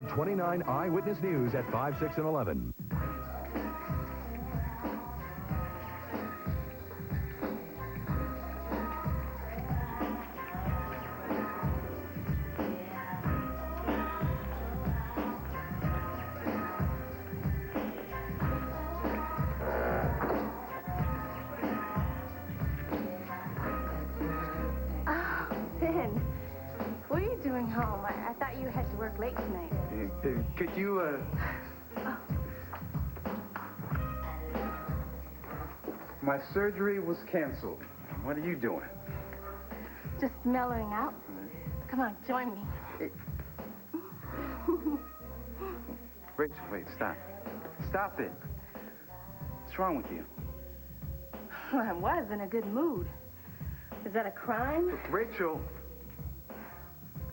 29 Eyewitness News at 5, 6, and 11. What are you doing home? I thought you had to work late tonight. Could you, Oh. My surgery was canceled. What are you doing? Just mellowing out. Come on, join me. Rachel, wait, stop. Stop it. What's wrong with you? I was in a good mood. Is that a crime? Rachel,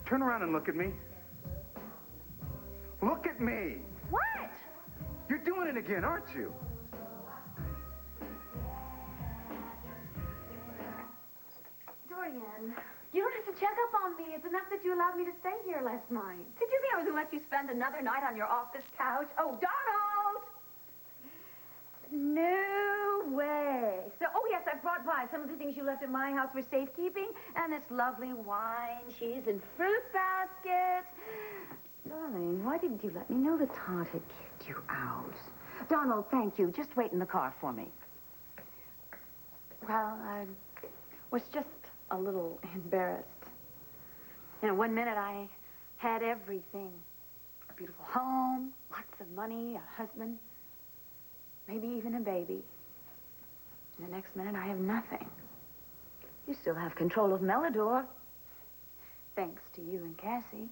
turn around and look at me. Look at me! What? You're doing it again, aren't you? Dorian, you don't have to check up on me. It's enough that you allowed me to stay here last night. Did you think I was going to let you spend another night on your office couch? Oh, Donald! No way. So, oh, yes, I brought by some of the things you left at my house for safekeeping. And this lovely wine, cheese, and fruit basket. Darling, why didn't you let me know that Todd had kicked you out? Donald, thank you. Just wait in the car for me. Well, I was just a little embarrassed. You know, one minute I had everything. A beautiful home, lots of money, a husband, maybe even a baby. And the next minute I have nothing. You still have control of Melidor. Thanks to you and Cassie.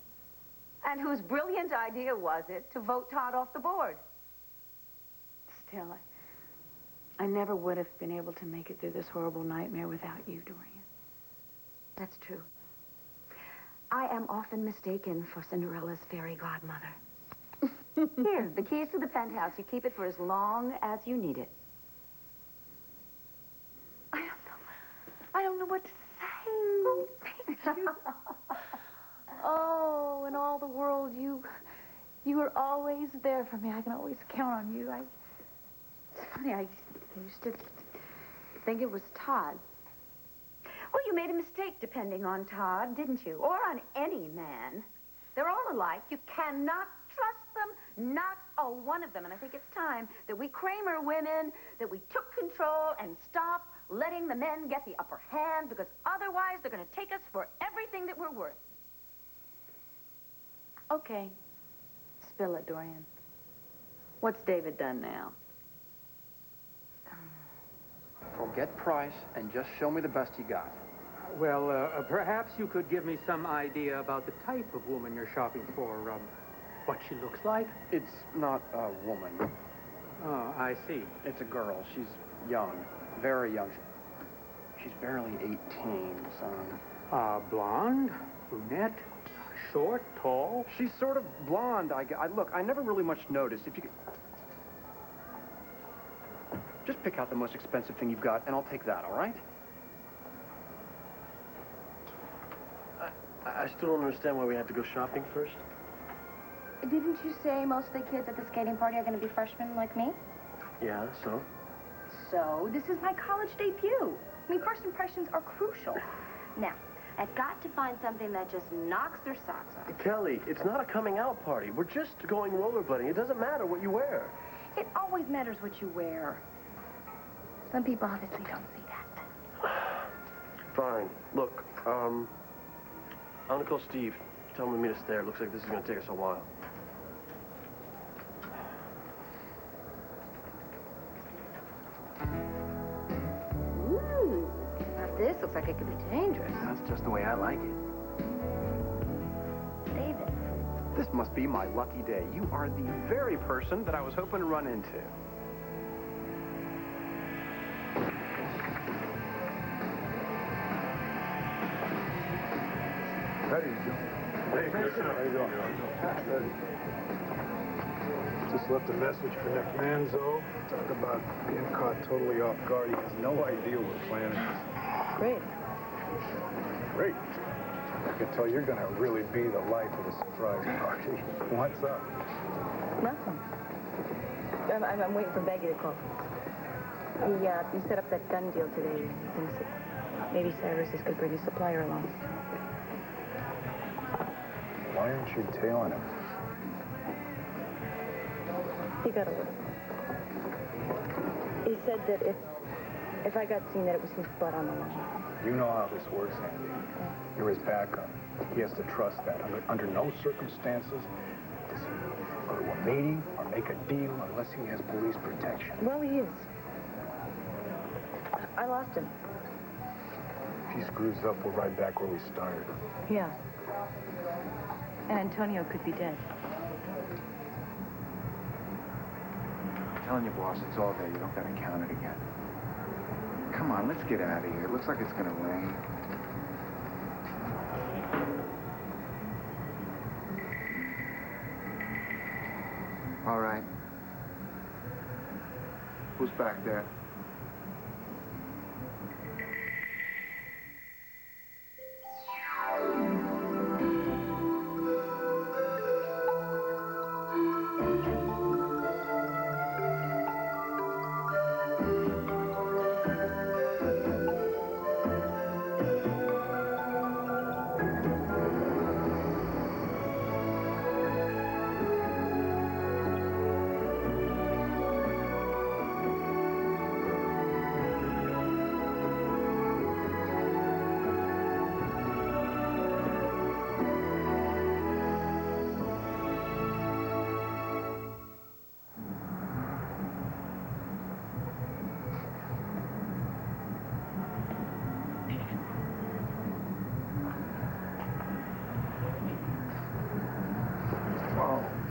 And whose brilliant idea was it to vote Todd off the board? Still, I never would have been able to make it through this horrible nightmare without you, Dorian. That's true. I am often mistaken for Cinderella's fairy godmother. Here, the keys to the penthouse. You keep it for as long as you need it. I don't know what to say. Oh, thank you. Oh, in all the world, you were always there for me. I can always count on you. It's funny, I used to think it was Todd. Well, you made a mistake depending on Todd, didn't you? Or on any man. They're all alike. You cannot trust them, not a one of them. And I think it's time that we Kramer women, that we took control and stopped letting the men get the upper hand, because otherwise they're going to take us for everything that we're worth. Okay. Spill it, Dorian. What's David done now? Forget price and just show me the best you got. Well, perhaps you could give me some idea about the type of woman you're shopping for, what she looks like? It's not a woman. Oh, I see. It's a girl. She's young, very young. She's barely 18, son. Blonde, brunette, short, tall? She's sort of blonde. Look, I never really much noticed. If you could... Just pick out the most expensive thing you've got, and I'll take that, all right? I still don't understand why we had to go shopping first. Didn't you say most of the kids at the skating party are going to be freshmen like me? Yeah, so? So, this is my college debut. I mean, first impressions are crucial. Now, I've got to find something that just knocks their socks off. Kelly, it's not a coming out party. We're just going rollerblading. It doesn't matter what you wear. It always matters what you wear. Some people obviously don't see that. Fine. Look, I'm gonna call Steve. Tell him to meet us there. It looks like this is gonna take us a while. Ooh, now this looks like it could be dangerous. That's just the way I like it. David. This must be my lucky day. You are the very person that I was hoping to run into. How do you do? Hey, Chris. How you doing? Just left a message for Nick Manzo. Talk about being caught totally off guard. He has no idea we're planning this. Great. Great. I can tell you're gonna really be the life of the surprise party. What's up? Nothing. I'm waiting for Beggy to call. He set up that gun deal today. He thinks that maybe Cyrus could bring a supplier along. Why aren't you tailing him? He got away. He said that if I got seen, that it was his butt on the line. You know how this works, Andy. You're his backup. He has to trust that. Under no circumstances does he go to a meeting or make a deal unless he has police protection. Well, he is. I lost him. If he screws up, we're right back where we started. Yeah. And Antonio could be dead. I'm telling you, boss, it's all there. You don't gotta count it again. Come on, let's get out of here. It looks like it's gonna rain. All right. Who's back there?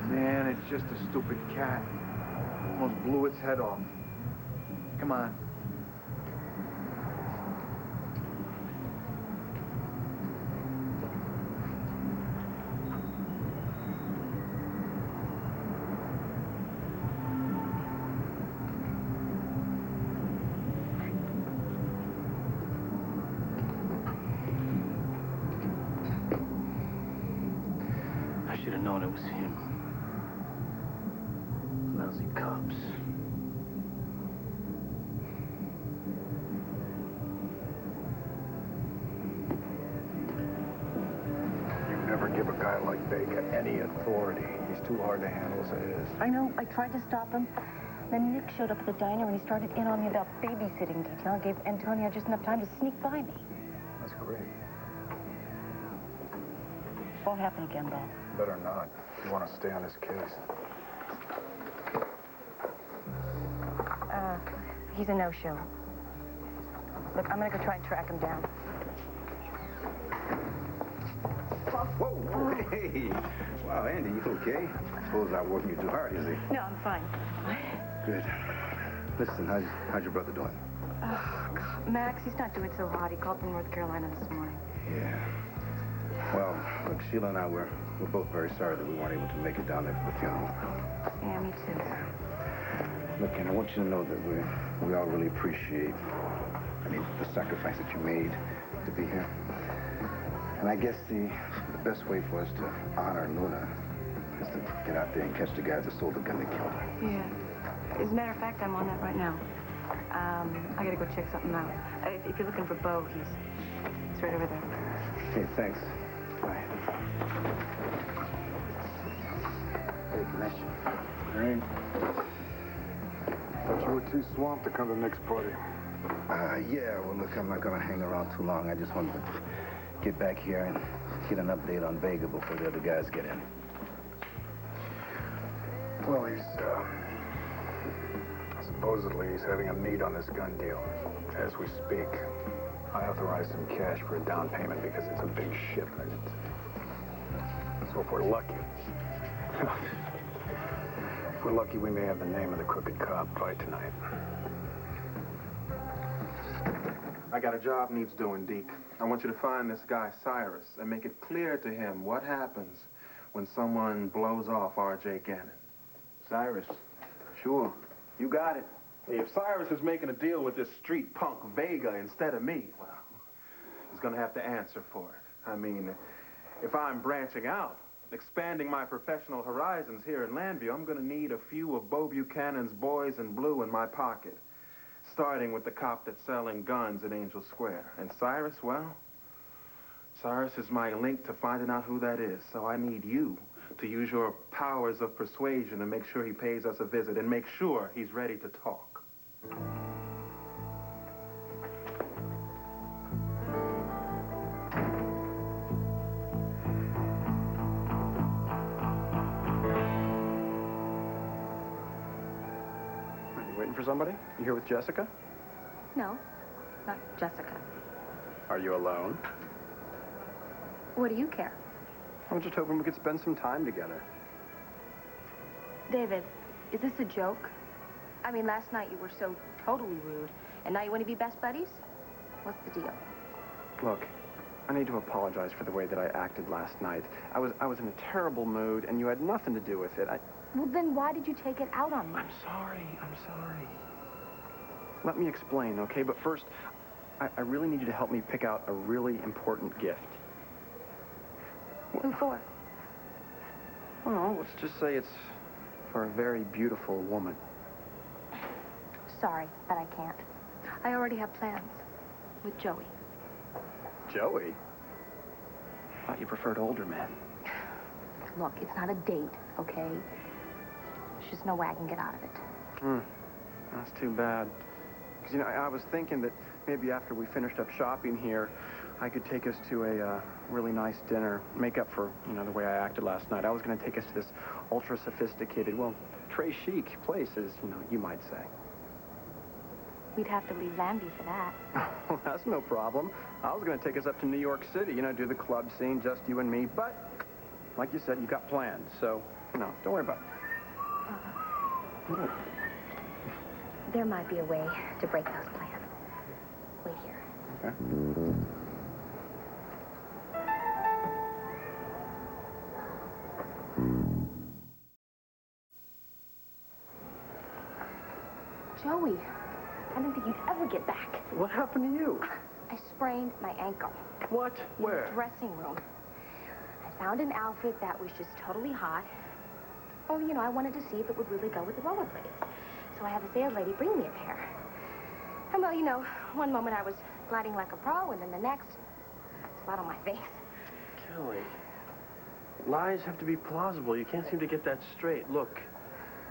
Man, it's just a stupid cat. Almost blew its head off. Come on. I should have known it was him. Lousy cops. You never give a guy like Vega any authority. He's too hard to handle as it is. I know. I tried to stop him. Then Nick showed up at the diner and he started in on me about babysitting detail and gave Antonio just enough time to sneak by me. That's great. Won't happen again, though. Better not. You want to stay on this case. He's a no-show. Look, I'm gonna go try and track him down. Whoa, hey. Wow, Andy, you okay? I suppose not working you too hard, is he? No, I'm fine. Good. Listen, how's your brother doing? Oh, God. Max, he's not doing so hot. He called from North Carolina this morning. Yeah. Well, look, Sheila and I, we're both very sorry that we weren't able to make it down there for the funeral. Yeah, me too. Look, and I want you to know that we all really appreciate, the sacrifice that you made to be here. And I guess the best way for us to honor Luna is to get out there and catch the guys that sold the gun that killed her. Yeah. As a matter of fact, I'm on that right now. I gotta go check something out. If you're looking for Bo, it's right over there. Hey, thanks. Bye. Hey, nice. Hey. Thought you were too swamped to come to Nick's party. Yeah, well, look, I'm not going to hang around too long. I just wanted to get back here and get an update on Vega before the other guys get in. Well, supposedly he's having a meet on this gun deal as we speak. I authorized some cash for a down payment because it's a big shipment. So if we're lucky, we may have the name of the crooked cop by tonight. I got a job needs doing, Deke. I want you to find this guy, Cyrus, and make it clear to him what happens when someone blows off R.J. Gannon. Cyrus. Sure. You got it. Hey, if Cyrus is making a deal with this street punk Vega instead of me, well, he's gonna have to answer for it. I mean, If I'm branching out, expanding my professional horizons here in Landview, I'm going to need a few of Bo Buchanan's Boys in Blue in my pocket. Starting with the cop that's selling guns in Angel Square. And Cyrus, well, Cyrus is my link to finding out who that is. So I need you to use your powers of persuasion to make sure he pays us a visit and make sure he's ready to talk. Are you waiting for somebody? You here with Jessica? No, not Jessica. Are you alone? What do you care? I was just hoping we could spend some time together. David, is this a joke? I mean, last night you were so totally rude, and now you want to be best buddies? What's the deal? Look, I need to apologize for the way that I acted last night. I was in a terrible mood, and you had nothing to do with it. Well, then why did you take it out on me? I'm sorry. Let me explain, okay? But first, I really need you to help me pick out a really important gift. Who for? Well, let's just say it's for a very beautiful woman. Sorry, but I can't. I already have plans with Joey. Joey? I thought you preferred older men. Look, it's not a date, okay? There's just no way I can get out of it. That's too bad. Because, I was thinking that maybe after we finished up shopping here, I could take us to a really nice dinner, make up for, the way I acted last night. I was going to take us to this ultra-sophisticated, well, très chic place, as, you might say. We'd have to leave Landview for that. Well, that's no problem. I was going to take us up to New York City, do the club scene, just you and me. But, like you said, you got plans, so, don't worry about it. There might be a way to break those plans. Wait here. Okay. Joey, I didn't think you'd ever get back. What happened to you? I sprained my ankle. What? In Where? the dressing room. I found an outfit that was just totally hot. Oh, I wanted to see if it would really go with the rollerblades. So I had the sales lady bring me a pair. And well, one moment I was gliding like a pro, and then the next, flat on my face. Kelly, lies have to be plausible. You can't seem to get that straight. Look,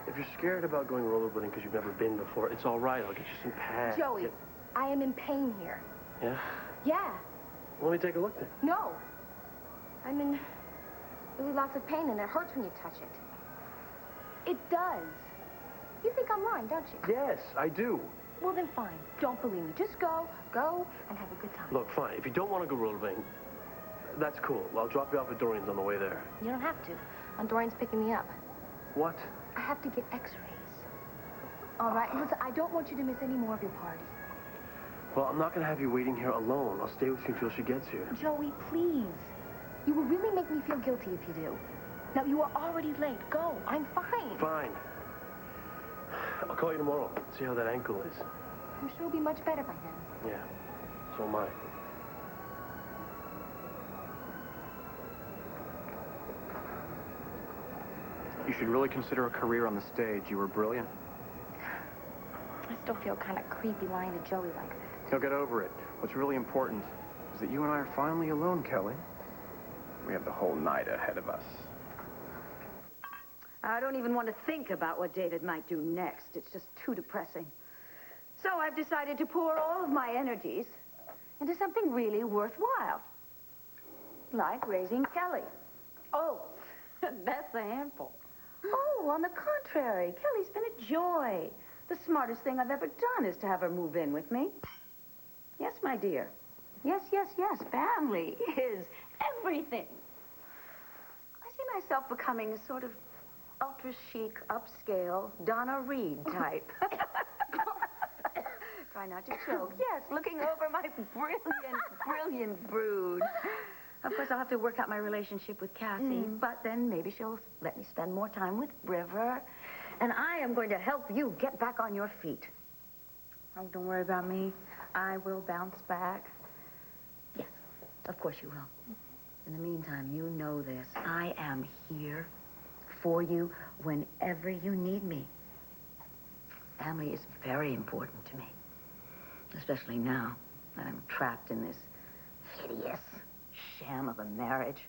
if you're scared about going rollerblading because you've never been before, it's all right. I'll get you some pads. Joey, I am in pain here. Yeah? Yeah. Well, let me take a look then. No. I'm in really lots of pain, and it hurts when you touch it. It does. You think I'm lying, don't you? Yes, I do. Well, then fine. Don't believe me. Just go, and have a good time. Look, fine. If you don't want to go rollerblading, that's cool. I'll drop you off at Dorian's on the way there. You don't have to. Dorian's picking me up. What? I have to get x-rays. All right? Listen, I don't want you to miss any more of your party. Well, I'm not going to have you waiting here alone. I'll stay with you until she gets here. Joey, please. You will really make me feel guilty if you do. Now, you are already late. Go. I'm fine. Fine. I'll call you tomorrow. See how that ankle is. I'm sure it'll be much better by then. Yeah. So am I. You should really consider a career on the stage. You were brilliant. I still feel kind of creepy lying to Joey like this. He'll get over it. What's really important is that you and I are finally alone, Kelly. We have the whole night ahead of us. I don't even want to think about what David might do next. It's just too depressing. So I've decided to pour all of my energies into something really worthwhile. Like raising Kelly. Oh, that's a handful. Oh, on the contrary, Kelly's been a joy. The smartest thing I've ever done is to have her move in with me. Yes, my dear. Yes, yes, yes. Family is everything. I see myself becoming a sort of ultra-chic, upscale Donna Reed type. Try not to choke. Yes, looking over my brilliant brood. Of course, I'll have to work out my relationship with Cassie, but then maybe she'll let me spend more time with River. And I am going to help you get back on your feet. Oh, don't worry about me. I will bounce back. Yes, of course you will. In the meantime, you know this. I am here for you whenever you need me. Family is very important to me. Especially now that I'm trapped in this hideous sham of a marriage.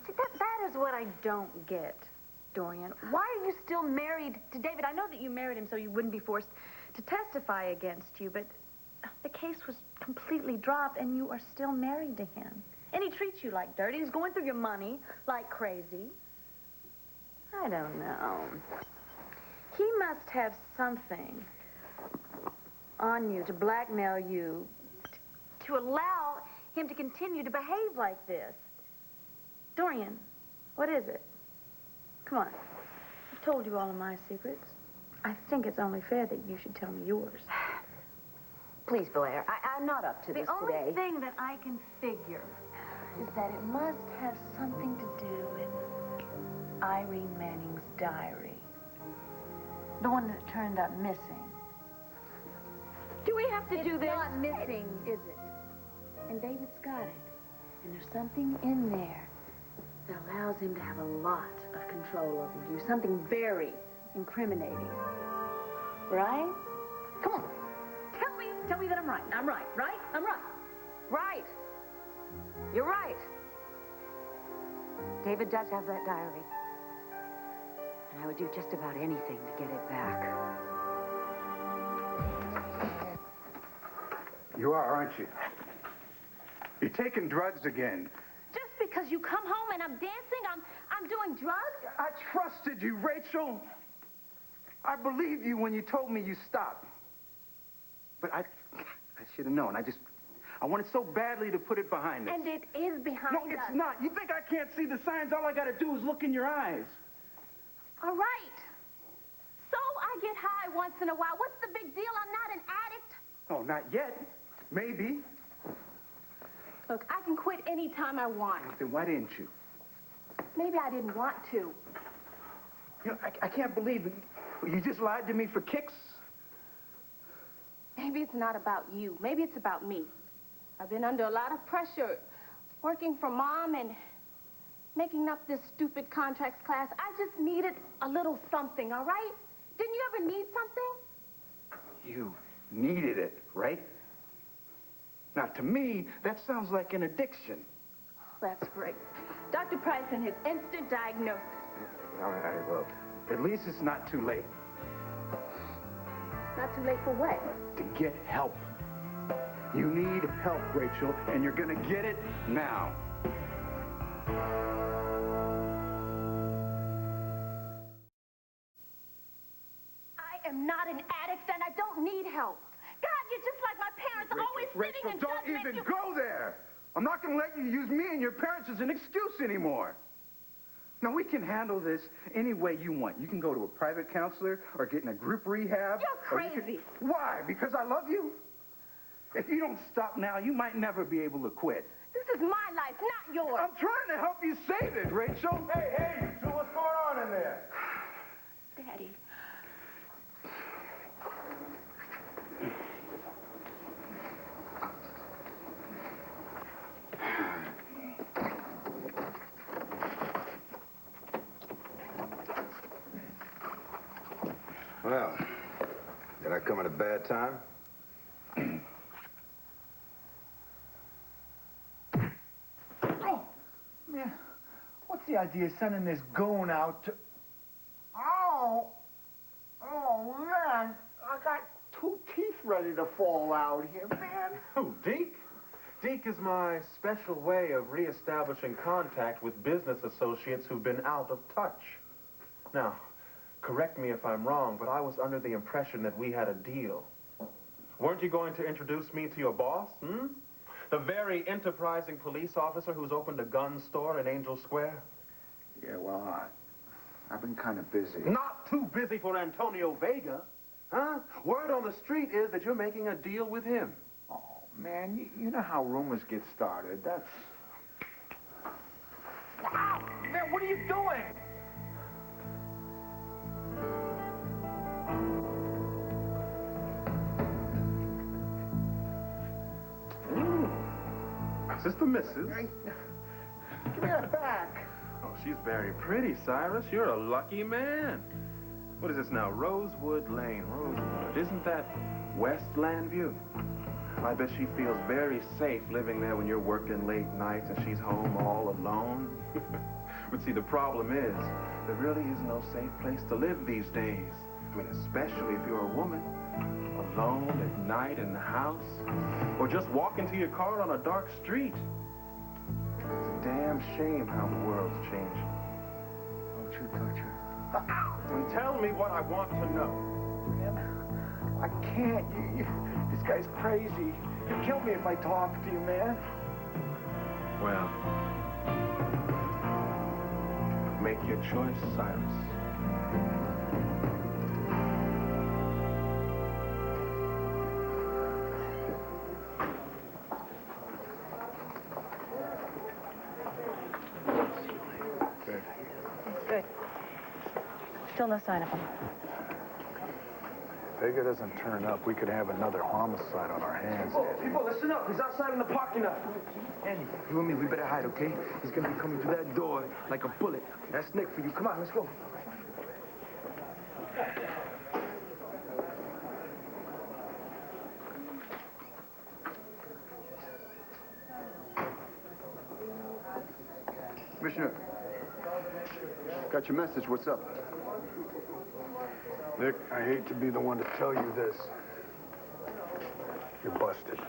See, that is what I don't get, Dorian. Why are you still married to David? I know that you married him so you wouldn't be forced to testify against you, but the case was completely dropped and you are still married to him. And he treats you like dirt. He's going through your money like crazy. I don't know. He must have something on you to blackmail you, to allow him to continue to behave like this. Dorian, what is it? Come on. I've told you all of my secrets. I think it's only fair that you should tell me yours. Please, Blair, I'm not up to this The today. only thing that I can figure is that it must have something to do with Irene Manning's diary. The one that turned up missing. Do we have to do this? It's not missing, is it? And David's got it. And there's something in there that allows him to have a lot of control over you. Something very incriminating. Right? Come on. Tell me that I'm right. I'm right, right? I'm right. Right. You're right. David does have that diary. And I would do just about anything to get it back. You are, aren't you? You're taking drugs again. Just because you come home and I'm dancing, I'm doing drugs? I trusted you, Rachel. I believed you when you told me you stopped. But I should have known. I wanted so badly to put it behind us. And it is behind us. No, it's not. You think I can't see the signs? All I got to do is look in your eyes. All right. So I get high once in a while. What's the big deal? I'm not an addict. Oh, not yet. Maybe. Look, I can quit any time I want. Then why didn't you? Maybe I didn't want to. You know, I can't believe it. You just lied to me for kicks? Maybe it's not about you. Maybe it's about me. I've been under a lot of pressure, working for Mom and making up this stupid contracts class. I just needed a little something, all right? Didn't you ever need something? You needed it, right? Now, to me, that sounds like an addiction. That's great. Dr. Price and his instant diagnosis. All right, well, at least it's not too late. Not too late for what? To get help. You need help, Rachel, and you're gonna get it now. I am not an addict and I don't need help. God, you're just like my parents, always sitting in don't judgment. even go there. I'm not gonna let you use me and your parents as an excuse anymore. Now, we can handle this any way you want. You can go to a private counselor or get in a group rehab. You're crazy. Why? Because I love you? If you don't stop now, you might never be able to quit. This is my life, not yours. I'm trying to help you save it, Rachel. Hey, you two, what's going on in there? Daddy. Well, did I come at a bad time? Oh, man, what's the idea of sending this goon out to... Oh, man, I got 2 teeth ready to fall out here, man. Who, Deke? Deke is my special way of reestablishing contact with business associates who've been out of touch. Now, correct me if I'm wrong, but I was under the impression that we had a deal. Weren't you going to introduce me to your boss, hmm? The very enterprising police officer who's opened a gun store in Angel Square? Yeah, well, I've been kind of busy. Not too busy for Antonio Vega, huh? Word on the street is that you're making a deal with him. Oh, man, you know how rumors get started. That's... Wow! Man, what are you doing? this the missus? Give me that back. Oh, she's very pretty, Cyrus. You're a lucky man. What is this now? Rosewood Lane, Rosewood. Isn't that West Landview? I bet she feels very safe living there when you're working late nights and she's home all alone. But see, the problem is, there really is no safe place to live these days. I mean, especially if you're a woman. Alone at night in the house. Or just walking to your car on a dark street. It's a damn shame how the world's changing. Oh, true, toucher. And tell me what I want to know. Man, I can't. This guy's crazy. He'll kill me if I talk to you, man. Well, make your choice, Cyrus. Good. Still no sign of him. If Vega doesn't turn up, we could have another homicide on our hands. People, listen up. He's outside in the parking lot. Andy, you and me, we better hide, okay? He's gonna be coming through that door like a bullet. That's Nick for you. Come on, let's go. Commissioner, got your message. What's up? Nick, I hate to be the one to tell you this. You're busted.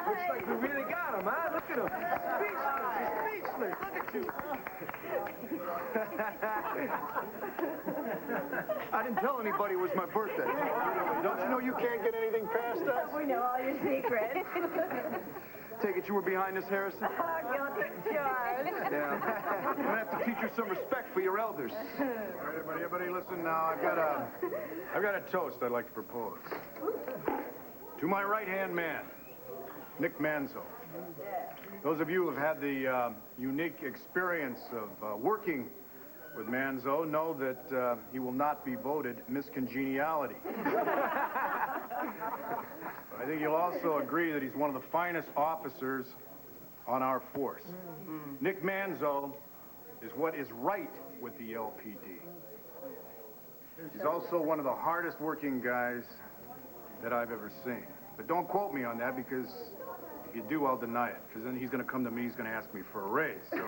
Looks like we really got him, huh? Look at him. He's speechless. Look at you. I didn't tell anybody it was my birthday. Don't you know you can't get anything past us? We know all your secrets. Take it you were behind this, Harrison? Guilty George. Yeah. I'm gonna have to teach you some respect for your elders. Everybody listen now. I've got a toast I'd like to propose. To my right-hand man, Nick Manzo. Those of you who have had the unique experience of working with Manzo know that he will not be voted Miss Congeniality. I think you'll also agree that he's one of the finest officers on our force. Nick Manzo is what is right with the LPD. He's also one of the hardest working guys that I've ever seen. But don't quote me on that, because if you do, I'll deny it. Because then he's going to come to me, he's going to ask me for a raise. So.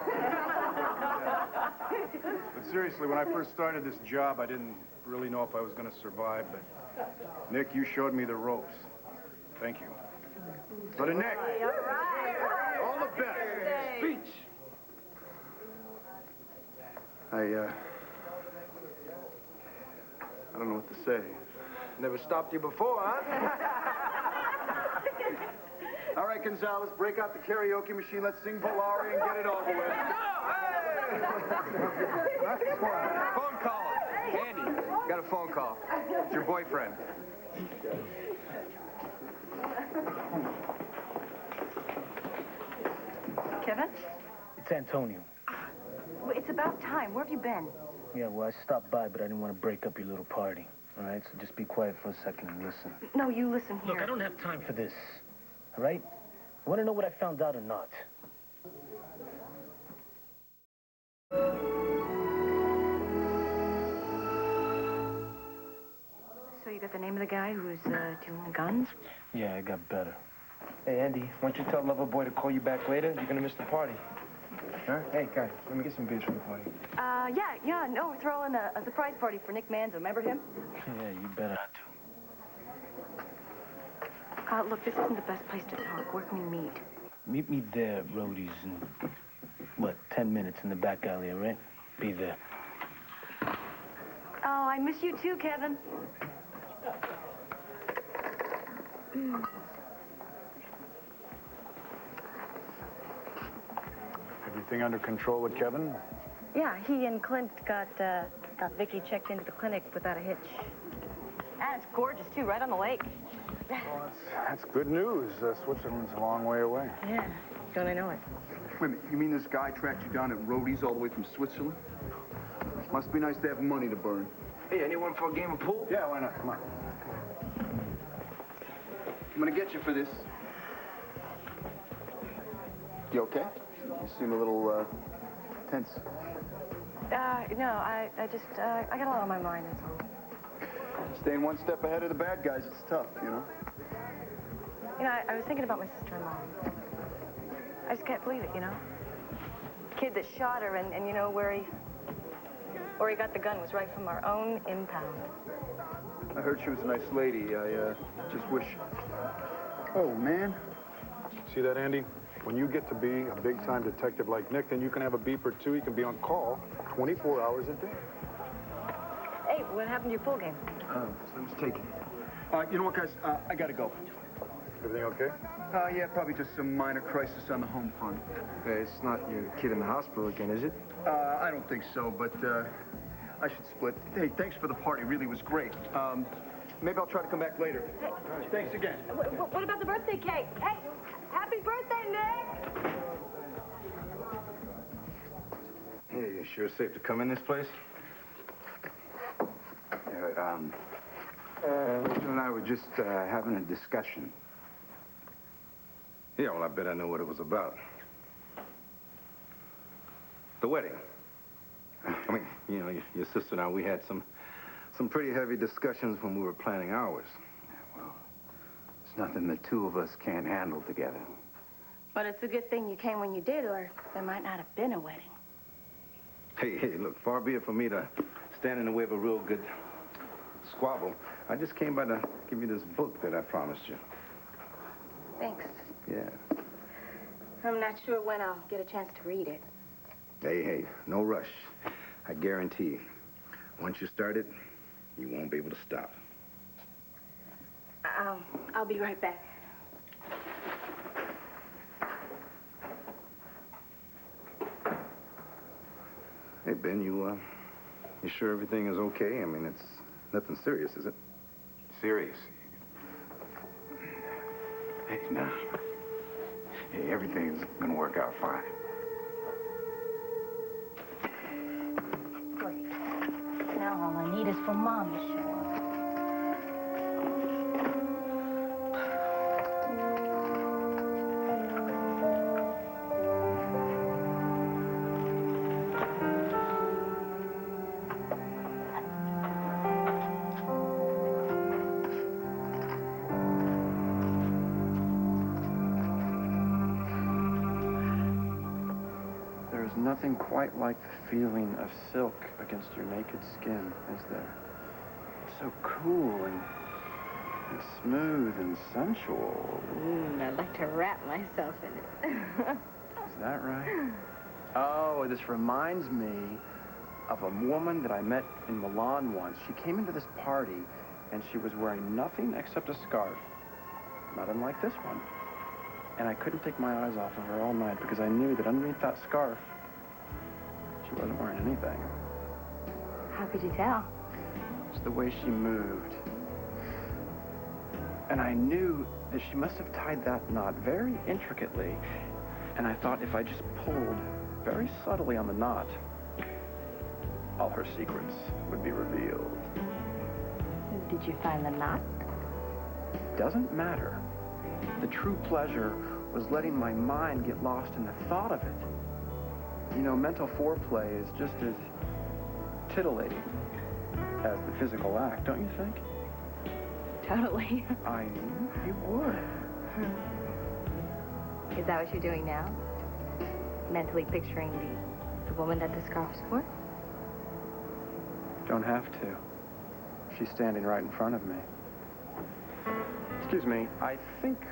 But seriously, when I first started this job, I didn't really know if I was going to survive. But Nick, you showed me the ropes. Thank you. So to Nick, all the best. Speech. I don't know what to say. Never stopped you before, huh? All right, Gonzalez, break out the karaoke machine. Let's sing Polari and get it over with. Phone call. Andy, got a phone call. It's your boyfriend. Kevin? It's Antonio. Well, it's about time. Where have you been? Yeah, well, I stopped by, but I didn't want to break up your little party. All right, so just be quiet for a second and listen. No, you listen here. Look, I don't have time for this. All right? You want to know what I found out or not? So you got the name of the guy who's doing guns? Yeah, I got better. Hey, Andy, why don't you tell Loverboy to call you back later? You're gonna miss the party. Huh? Hey, guys, let me get some beers from the party. No, we're throwing a surprise party for Nick Manzo. Remember him? Yeah, you better. Look, this isn't the best place to talk. Where can we meet? Meet me there, roadies, in, 10 minutes in the back alley, all right? Be there. Oh, I miss you too, Kevin. Everything under control with Kevin? Yeah, he and Clint got Vicky checked into the clinic without a hitch. And it's gorgeous, too, right on the lake. Well, that's good news. Switzerland's a long way away. Yeah, don't I know it? Wait a minute, you mean this guy tracked you down at Rhodey's all the way from Switzerland? Must be nice to have money to burn. Hey, anyone for a game of pool? Yeah, why not? Come on. I'm gonna get you for this. You okay? You seem a little, tense. No, I got a lot on my mind, that's all. Staying one step ahead of the bad guys, it's tough, you know? You know, I was thinking about my sister-in-law. I just can't believe it, you know? Kid that shot her and you know, where he got the gun was right from our own impound. I heard she was a nice lady. I, just wish... Oh, man. See that, Andy? When you get to be a big-time detective like Nick, then you can have a beeper, too. You can be on call 24 hours a day. Hey, what happened to your pool game? Someone's taken. You know what, guys? I gotta go. Everything okay? Yeah, probably just some minor crisis on the home front. Hey, it's not your kid in the hospital again, is it? I don't think so, but, I should split. Hey, thanks for the party. Really was great. Maybe I'll try to come back later. Hey. All right, thanks again. What about the birthday cake? Hey, happy birthday, Nick! Hey, you sure it's safe to come in this place? Rachel and I were just having a discussion. Yeah, well, I bet I know what it was about. The wedding. I mean, you know, your sister and I, we had some pretty heavy discussions when we were planning ours. Yeah, well, it's nothing the two of us can't handle together. But it's a good thing you came when you did, or there might not have been a wedding. Hey, look, far be it for me to stand in the way of a real good squabble. I just came by to give you this book that I promised you. Thanks. Yeah. I'm not sure when I'll get a chance to read it. Hey, no rush. I guarantee, once you start it, you won't be able to stop. I'll be right back. Hey, Ben, you sure everything is okay? I mean, it's nothing serious, is it? Serious? Hey, no. Hey, everything's gonna work out fine. Great. Now all I need is for Mom to show up. There's nothing quite like the feeling of silk against your naked skin, is there? It's so cool and smooth and sensual. I'd like to wrap myself in it. Is that right? Oh, this reminds me of a woman that I met in Milan once. She came into this party, and she was wearing nothing except a scarf. Not unlike this one. And I couldn't take my eyes off of her all night because I knew that underneath that scarf, she wasn't wearing anything. How could you tell? It's the way she moved. And I knew that she must have tied that knot very intricately. And I thought if I just pulled very subtly on the knot, all her secrets would be revealed. Did you find the knot? Doesn't matter. The true pleasure was letting my mind get lost in the thought of it. You know, mental foreplay is just as titillating as the physical act, don't you think? Totally. I knew you would. Is that what you're doing now? Mentally picturing the woman that the scarf's for? Don't have to. She's standing right in front of me. Excuse me, I think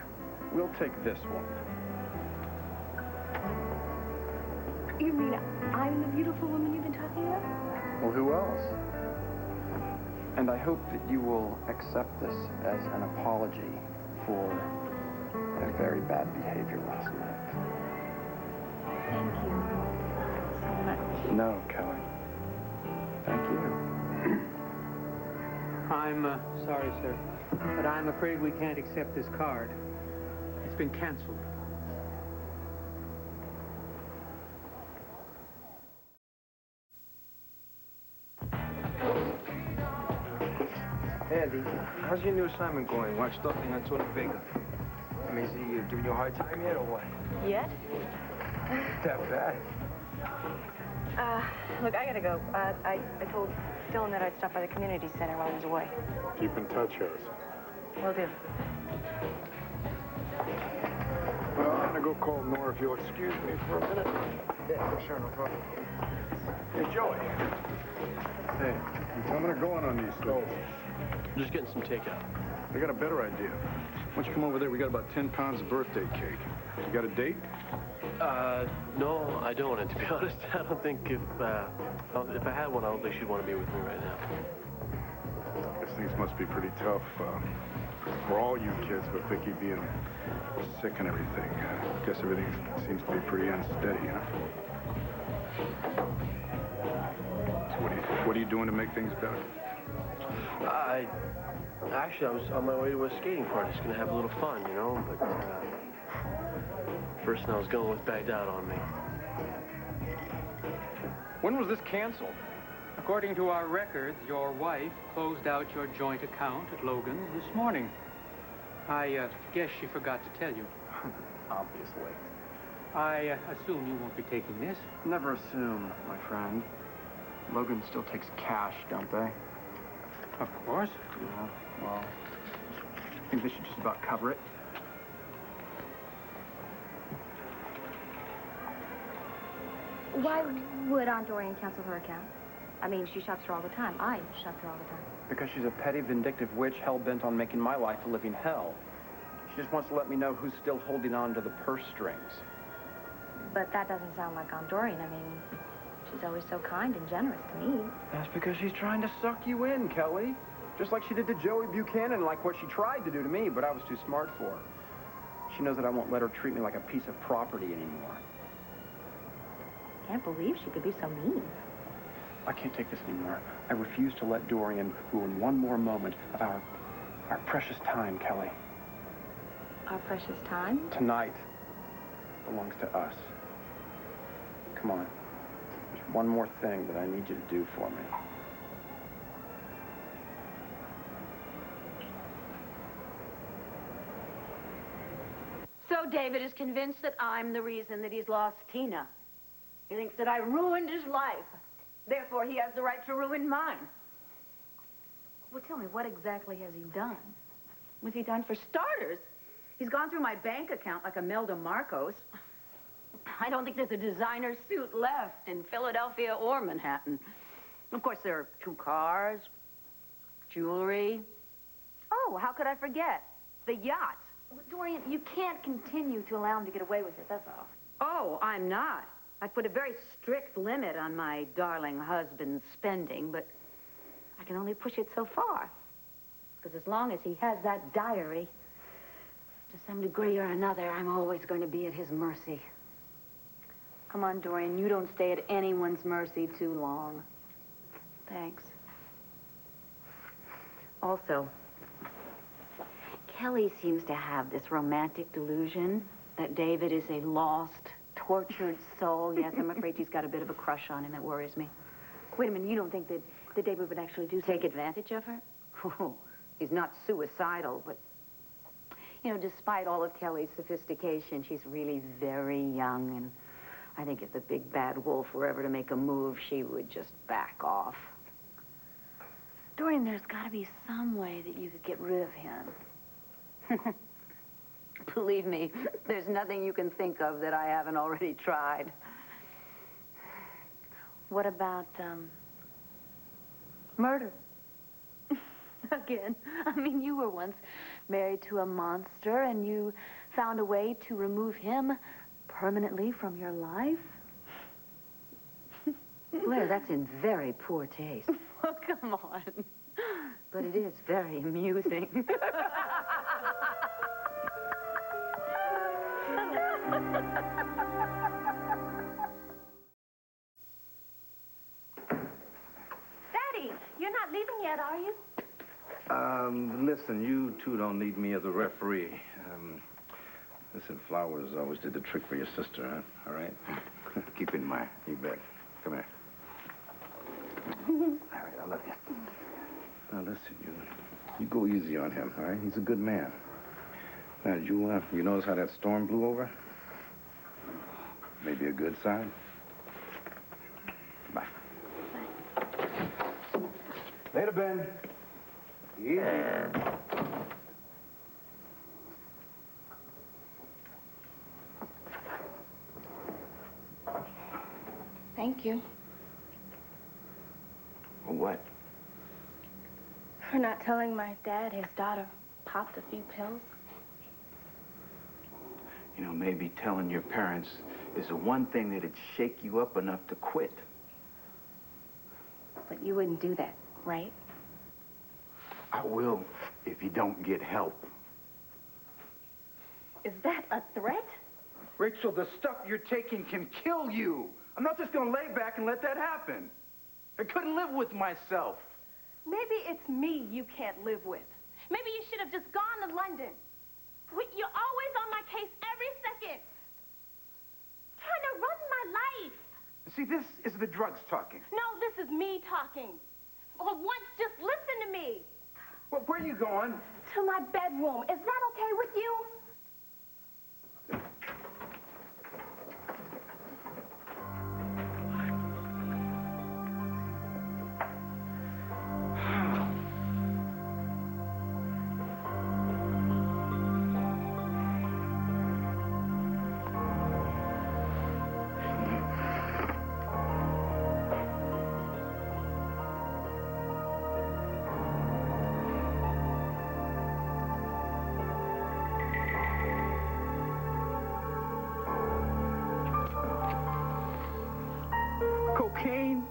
we'll take this one. You mean I'm the beautiful woman you've been talking about? Well, who else? And I hope that you will accept this as an apology for my very bad behavior last night. Thank you so much. No, Kelly. Thank you. I'm sorry, sir, but I'm afraid we can't accept this card. It's been canceled. Andy, how's your new assignment going? Watch stuffing on toilet paper. I mean, is he giving you a hard time yet, or what? Yet? That bad? Look, I gotta go. I told Dylan that I'd stop by the community center while he was away. Keep in touch, Harris. Will do. Well, I'm gonna go call Nora if you'll excuse me for a minute. Yeah, sure, no problem. Hey, Joey. Hey, you coming or going on these stoves? Just getting some takeout. I got a better idea. Why don't you come over there? We got about 10 pounds of birthday cake. You got a date? No, I don't. And to be honest, I don't think if I had one, I don't think she'd want to be with me right now. Guess things must be pretty tough for all you kids with Vicky being sick and everything. Guess everything seems to be pretty unsteady, you know? So what are you doing to make things better? Actually, I was on my way to a skating party. Just gonna have a little fun, you know. But person I was going with backed out on me. When was this canceled? According to our records, your wife closed out your joint account at Logan's this morning. I guess she forgot to tell you. Obviously. I assume you won't be taking this. Never assume, my friend. Logan still takes cash, don't they? Of course. Yeah, well, I think they should just about cover it. Why would Aunt Doreen cancel her account? I mean, she shops her all the time. I shop her all the time. Because she's a petty, vindictive witch hell-bent on making my life a living hell. She just wants to let me know who's still holding on to the purse strings. But that doesn't sound like Aunt Doreen. I mean, she's always so kind and generous to me. That's because she's trying to suck you in, Kelly. Just like she did to Joey Buchanan, like what she tried to do to me, but I was too smart for her. She knows that I won't let her treat me like a piece of property anymore. Can't believe she could be so mean. I can't take this anymore. I refuse to let Dorian ruin one more moment of our precious time, Kelly. Our precious time? Tonight belongs to us. Come on. There's one more thing that I need you to do for me. So David is convinced that I'm the reason that he's lost Tina. He thinks that I ruined his life. Therefore, he has the right to ruin mine. Well, tell me, what exactly has he done? What's he done? For starters, he's gone through my bank account like Imelda Marcos. I don't think there's a designer suit left in Philadelphia or Manhattan. Of course, there are 2 cars, jewelry. Oh, how could I forget? The yacht. Dorian, you can't continue to allow him to get away with it, that's all. Oh, I'm not. I put a very strict limit on my darling husband's spending, but I can only push it so far. Because as long as he has that diary, to some degree or another, I'm always going to be at his mercy. Come on, Dorian, you don't stay at anyone's mercy too long. Thanks. Also, Kelly seems to have this romantic delusion that David is a lost, tortured soul. Yes, I'm afraid she's got a bit of a crush on him. It worries me. Wait a minute, you don't think that David would actually do Take advantage of her? Oh, he's not suicidal, but, you know, despite all of Kelly's sophistication, she's really very young, and I think if the big bad wolf were ever to make a move, she would just back off. Dorian, there's got to be some way that you could get rid of him. Believe me, there's nothing you can think of that I haven't already tried. What about, murder? Again, I mean, you were once married to a monster, and you found a way to remove him permanently from your life? Blair, that's in very poor taste. Oh, come on. But it is very amusing. Daddy, you're not leaving yet, are you? Listen, you two don't need me as a referee. Listen, flowers always did the trick for your sister, huh? All right? Keep in mind. You bet. Come here. All right, I love you. Now, listen, You go easy on him, all right? He's a good man. Now, did you notice how that storm blew over? Maybe a good sign. Bye. Later, Ben. Easy. Thank you For what? for not telling my dad his daughter popped a few pills. You know, maybe telling your parents is the one thing that'd shake you up enough to quit. But you wouldn't do that, right? I will if you don't get help. Is that a threat? Rachel, the stuff you're taking can kill you. I'm not just gonna lay back and let that happen. I couldn't live with myself. Maybe it's me you can't live with. Maybe you should have just gone to London. You're always on my case every second. Trying to run my life. See, this is the drugs talking. No, this is me talking. For once, just listen to me. Well, where are you going? To my bedroom. Is that okay with you? Cocaine?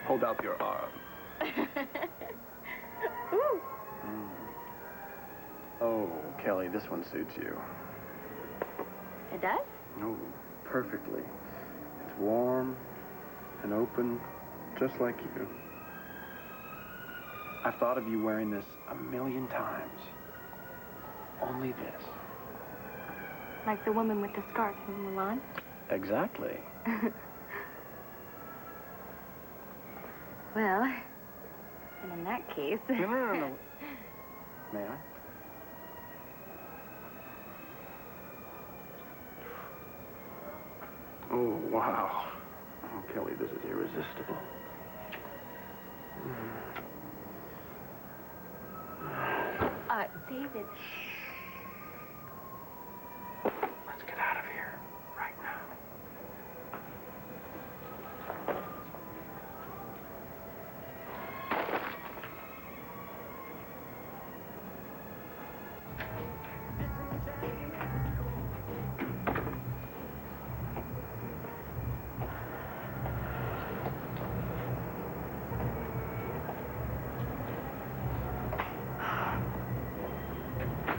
Hold out your arm. Ooh. Oh, Kelly, this one suits you. It does? Oh, perfectly. It's warm and open, just like you. I've thought of you wearing this 1,000,000 times. Only this. Like the woman with the scarf in Milan? Exactly. Well, and in that case... No. May I? Oh, wow. Oh, Kelly, this is irresistible. David. Let's get out of here right now.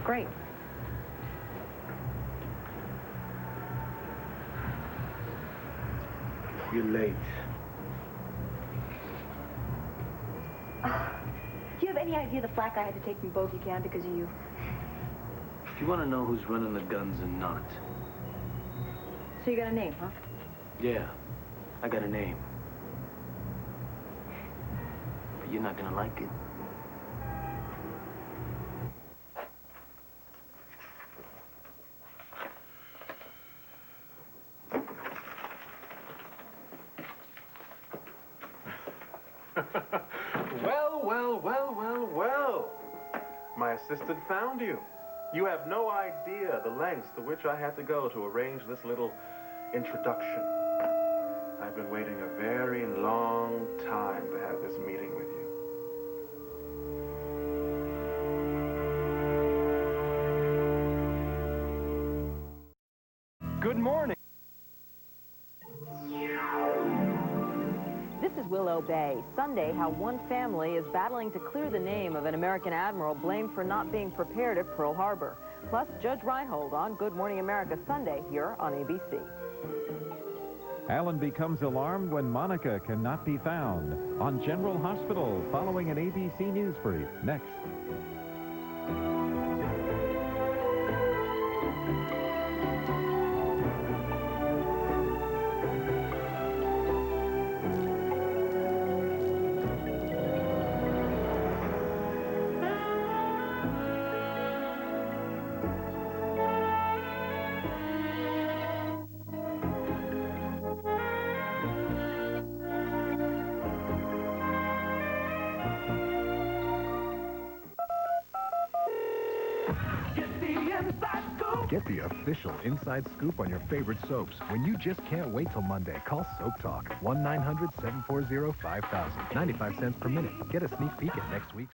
Great. You're late. Do you have any idea the flack I had to take from Bogey Camp because of you? If you want to know who's running the guns and not. So you got a name, huh? Yeah, I got a name. But you're not gonna like it. Well. My assistant found you. You have no idea the lengths to which I had to go to arrange this little introduction. I've been waiting a very long time to have this meeting with you. Good morning. This is Willow Bay. Sunday, how one family is battling to clear the name of an American admiral blamed for not being prepared at Pearl Harbor. Plus, Judge Reinhold on Good Morning America Sunday here on ABC. Alan becomes alarmed when Monica cannot be found. On General Hospital, following an ABC News brief. Next. Get the official inside scoop on your favorite soaps. When you just can't wait till Monday, call Soap Talk. 1-900-740-5000. 95 cents per minute. Get a sneak peek at next week's